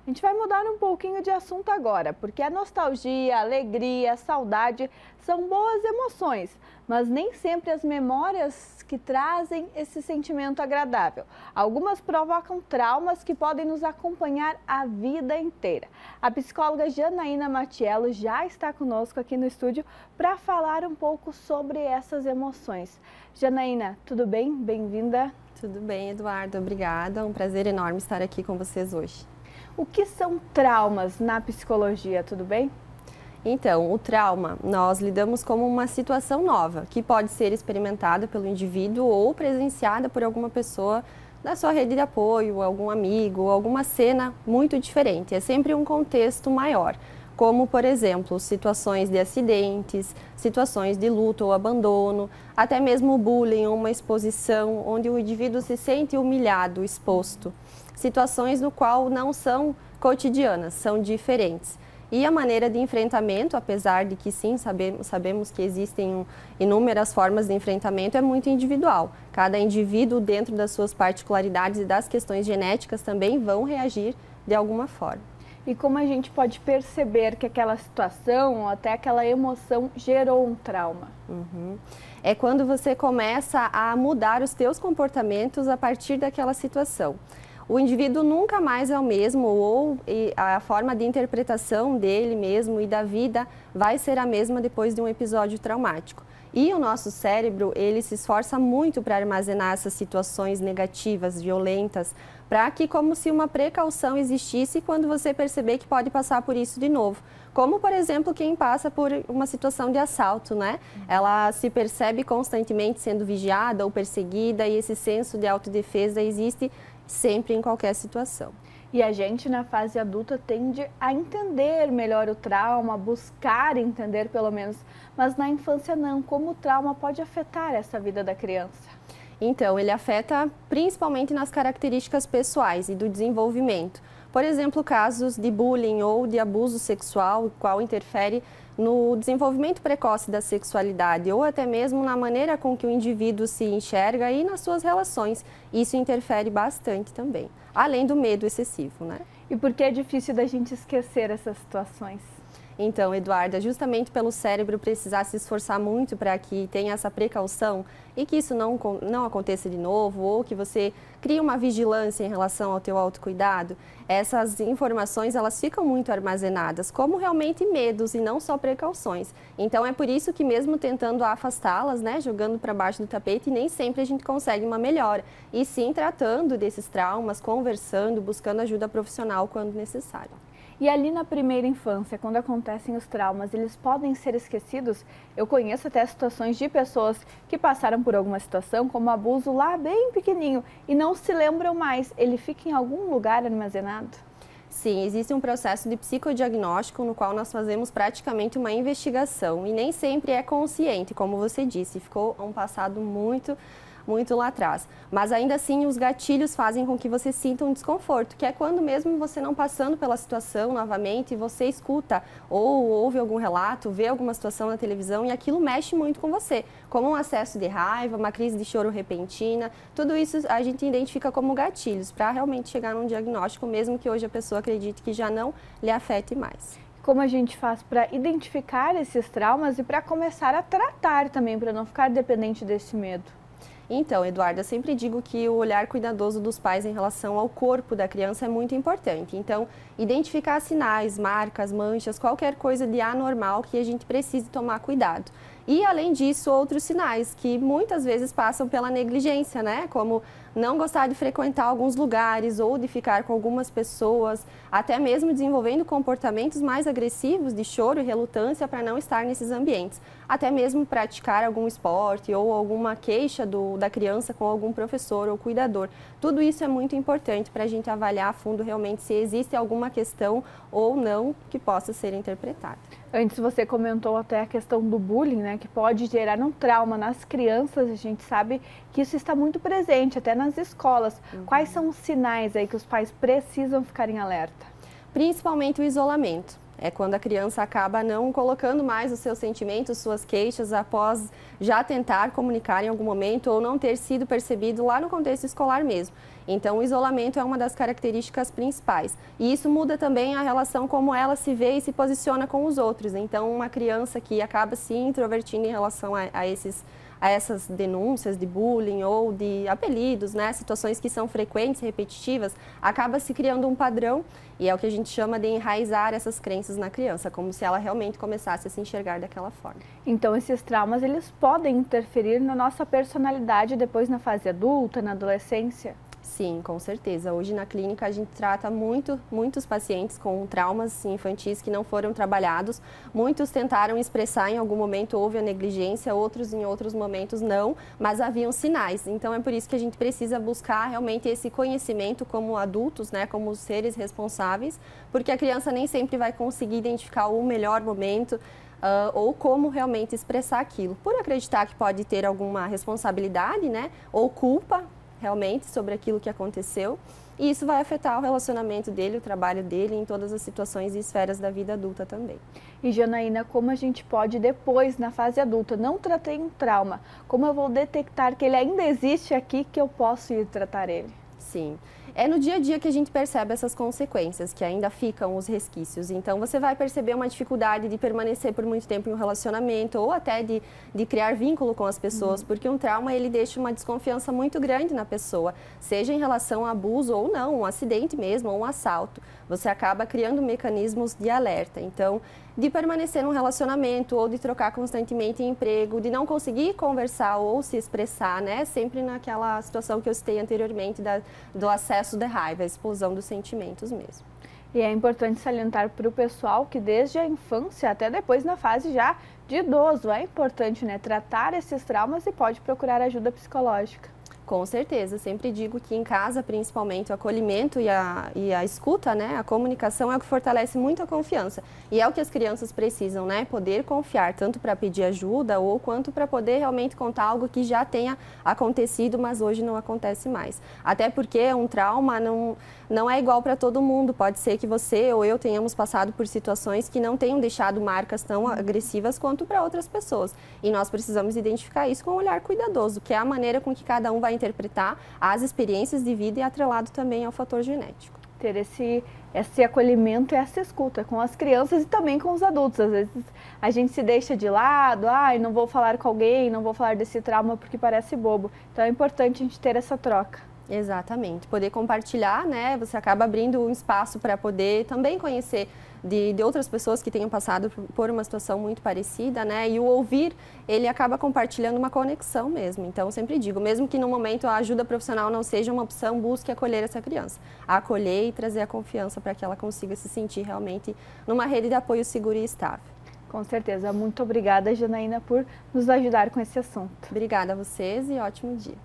A gente vai mudar um pouquinho de assunto agora, porque a nostalgia, a alegria, a saudade são boas emoções, mas nem sempre as memórias que trazem esse sentimento agradável. Algumas provocam traumas que podem nos acompanhar a vida inteira. A psicóloga Janaína Matiello já está conosco aqui no estúdio para falar um pouco sobre essas emoções. Janaína, tudo bem? Bem-vinda. Tudo bem, Eduardo. Obrigada. É um prazer enorme estar aqui com vocês hoje. O que são traumas na psicologia, tudo bem? Então, o trauma, nós lidamos como uma situação nova, que pode ser experimentada pelo indivíduo ou presenciada por alguma pessoa da sua rede de apoio, algum amigo, alguma cena muito diferente. É sempre um contexto maior, como, por exemplo, situações de acidentes, situações de luto ou abandono, até mesmo bullying ou uma exposição onde o indivíduo se sente humilhado, exposto. Situações no qual não são cotidianas, são diferentes. E a maneira de enfrentamento, apesar de que sim, sabemos que existem inúmeras formas de enfrentamento, é muito individual. Cada indivíduo, dentro das suas particularidades e das questões genéticas, também vão reagir de alguma forma. E como a gente pode perceber que aquela situação ou até aquela emoção gerou um trauma? É quando você começa a mudar os teus comportamentos a partir daquela situação. O indivíduo nunca mais é o mesmo ou a forma de interpretação dele mesmo e da vida vai ser a mesma depois de um episódio traumático. E o nosso cérebro, ele se esforça muito para armazenar essas situações negativas, violentas, para que como se uma precaução existisse quando você perceber que pode passar por isso de novo. Como, por exemplo, quem passa por uma situação de assalto, né? Ela se percebe constantemente sendo vigiada ou perseguida e esse senso de autodefesa existe sempre em qualquer situação. E a gente na fase adulta tende a entender melhor o trauma, buscar entender pelo menos, mas na infância não. Como o trauma pode afetar essa vida da criança? Então, ele afeta principalmente nas características pessoais e do desenvolvimento. Por exemplo, casos de bullying ou de abuso sexual, o qual interfere no desenvolvimento precoce da sexualidade ou até mesmo na maneira com que o indivíduo se enxerga e nas suas relações. Isso interfere bastante também, além do medo excessivo, né? E por que é difícil da gente esquecer essas situações? Então, Eduarda, justamente pelo cérebro precisar se esforçar muito para que tenha essa precaução e que isso não aconteça de novo ou que você crie uma vigilância em relação ao teu autocuidado, essas informações elas ficam muito armazenadas como realmente medos e não só precauções. Então, é por isso que mesmo tentando afastá-las, né, jogando para baixo do tapete, nem sempre a gente consegue uma melhora. E sim tratando desses traumas, conversando, buscando ajuda profissional quando necessário. E ali na primeira infância, quando acontecem os traumas, eles podem ser esquecidos? Eu conheço até situações de pessoas que passaram por alguma situação, como abuso lá bem pequenininho, e não se lembram mais. Ele fica em algum lugar armazenado? Sim, existe um processo de psicodiagnóstico no qual nós fazemos praticamente uma investigação e nem sempre é consciente, como você disse, ficou um passado muito lá atrás. Mas ainda assim os gatilhos fazem com que você sinta um desconforto, que é quando mesmo você não passando pela situação novamente, você escuta ou ouve algum relato, vê alguma situação na televisão e aquilo mexe muito com você, como um acesso de raiva, uma crise de choro repentina, tudo isso a gente identifica como gatilhos para realmente chegar num diagnóstico, mesmo que hoje a pessoa acredite que já não lhe afete mais. Como a gente faz para identificar esses traumas e para começar a tratar também, para não ficar dependente desse medo? Então, Eduardo, eu sempre digo que o olhar cuidadoso dos pais em relação ao corpo da criança é muito importante. Então, identificar sinais, marcas, manchas, qualquer coisa de anormal que a gente precise tomar cuidado. E, além disso, outros sinais que muitas vezes passam pela negligência, né? Como não gostar de frequentar alguns lugares ou de ficar com algumas pessoas, até mesmo desenvolvendo comportamentos mais agressivos de choro e relutância para não estar nesses ambientes. Até mesmo praticar algum esporte ou alguma queixa da criança com algum professor ou cuidador. Tudo isso é muito importante para a gente avaliar a fundo realmente se existe alguma questão ou não que possa ser interpretada. Antes você comentou até a questão do bullying, né, que pode gerar um trauma nas crianças. A gente sabe que isso está muito presente até nas escolas. Quais são os sinais aí que os pais precisam ficar em alerta? Principalmente o isolamento. É quando a criança acaba não colocando mais os seus sentimentos, suas queixas, após já tentar comunicar em algum momento ou não ter sido percebido lá no contexto escolar mesmo. Então, o isolamento é uma das características principais. E isso muda também a relação como ela se vê e se posiciona com os outros. Então, uma criança que acaba se introvertindo em relação a essas denúncias de bullying ou de apelidos, né, situações que são frequentes, repetitivas, acaba se criando um padrão e é o que a gente chama de enraizar essas crenças na criança, como se ela realmente começasse a se enxergar daquela forma. Então, esses traumas, eles podem interferir na nossa personalidade depois na fase adulta, na adolescência? Sim, com certeza. Hoje na clínica a gente trata muitos pacientes com traumas infantis que não foram trabalhados. Muitos tentaram expressar em algum momento, houve a negligência, outros em outros momentos não, mas haviam sinais. Então é por isso que a gente precisa buscar realmente esse conhecimento como adultos, né, como seres responsáveis, porque a criança nem sempre vai conseguir identificar o melhor momento, ou como realmente expressar aquilo. Por acreditar que pode ter alguma responsabilidade, né, ou culpa, realmente sobre aquilo que aconteceu, e isso vai afetar o relacionamento dele, o trabalho dele, em todas as situações e esferas da vida adulta também. E Janaína, como a gente pode depois, na fase adulta, não tratei um trauma, como eu vou detectar que ele ainda existe aqui, que eu posso ir tratar ele? Sim. É no dia a dia que a gente percebe essas consequências, que ainda ficam os resquícios. Então, você vai perceber uma dificuldade de permanecer por muito tempo em um relacionamento ou até de criar vínculo com as pessoas, porque um trauma, ele deixa uma desconfiança muito grande na pessoa, seja em relação a abuso ou não, um acidente mesmo, ou um assalto. Você acaba criando mecanismos de alerta. Então, de permanecer num relacionamento ou de trocar constantemente emprego, de não conseguir conversar ou se expressar, né? Sempre naquela situação que eu citei anteriormente do acesso de raiva, a explosão dos sentimentos mesmo. E é importante salientar para o pessoal que desde a infância até depois na fase já de idoso, é importante, né, tratar esses traumas e pode procurar ajuda psicológica. Com certeza, sempre digo que em casa, principalmente, o acolhimento e a escuta, né, a comunicação é o que fortalece muito a confiança. E é o que as crianças precisam, né, poder confiar, tanto para pedir ajuda ou quanto para poder realmente contar algo que já tenha acontecido, mas hoje não acontece mais. Até porque um trauma não é igual para todo mundo. Pode ser que você ou eu tenhamos passado por situações que não tenham deixado marcas tão agressivas quanto para outras pessoas. E nós precisamos identificar isso com um olhar cuidadoso, que é a maneira com que cada um vai interpretar as experiências de vida e atrelado também ao fator genético. Ter esse acolhimento e essa escuta com as crianças e também com os adultos. Às vezes a gente se deixa de lado, não vou falar com alguém, não vou falar desse trauma porque parece bobo. Então é importante a gente ter essa troca. Exatamente, poder compartilhar, né? Você acaba abrindo um espaço para poder também conhecer de outras pessoas que tenham passado por uma situação muito parecida, né? E o ouvir, ele acaba compartilhando uma conexão mesmo. Então, eu sempre digo, mesmo que no momento a ajuda profissional não seja uma opção, busque acolher essa criança. Acolher e trazer a confiança para que ela consiga se sentir realmente numa rede de apoio segura e estável. Com certeza. Muito obrigada, Janaína, por nos ajudar com esse assunto. Obrigada a vocês e ótimo dia.